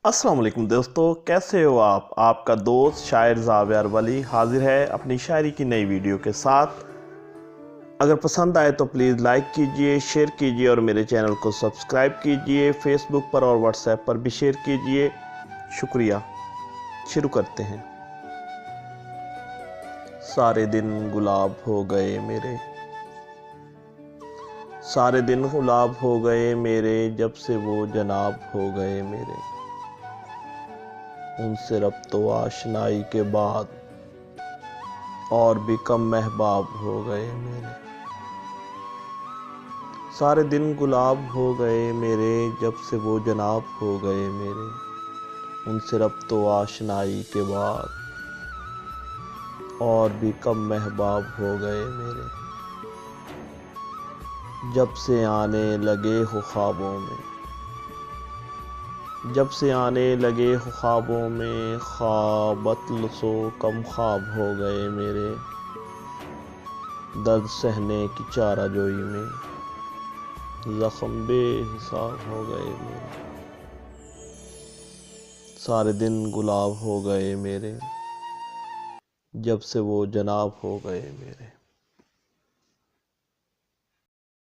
अस्सलाम वालेकुम दोस्तों, कैसे हो आप? आपका दोस्त शायर ज़ाविर वली हाजिर है अपनी शायरी की नई वीडियो के साथ। अगर पसंद आए तो प्लीज़ लाइक कीजिए, शेयर कीजिए और मेरे चैनल को सब्सक्राइब कीजिए। फेसबुक पर और व्हाट्सएप पर भी शेयर कीजिए। शुक्रिया। शुरू करते हैं। सारे दिन गुलाब हो गए मेरे, सारे दिन गुलाब हो गए मेरे, जब से वो जनाब हो गए मेरे। उनसे रब्तो आशनाई के बाद और भी कम महबाब हो गए मेरे। सारे दिन गुलाब हो गए मेरे, जब से वो जनाब हो गए मेरे। उनसे रब्तो आशनाई के बाद और भी कम महबाब हो गए मेरे। जब से आने लगे हो ख्वाबों में, जब से आने लगे हो ख्वाबों में, ख्वाबत सो कम ख्वाब हो गए मेरे। दर्द सहने की चारा जोई में ज़ख्म बेहिसाब हो गए मेरे। सारे दिन गुलाब हो गए मेरे, जब से वो जनाब हो गए मेरे।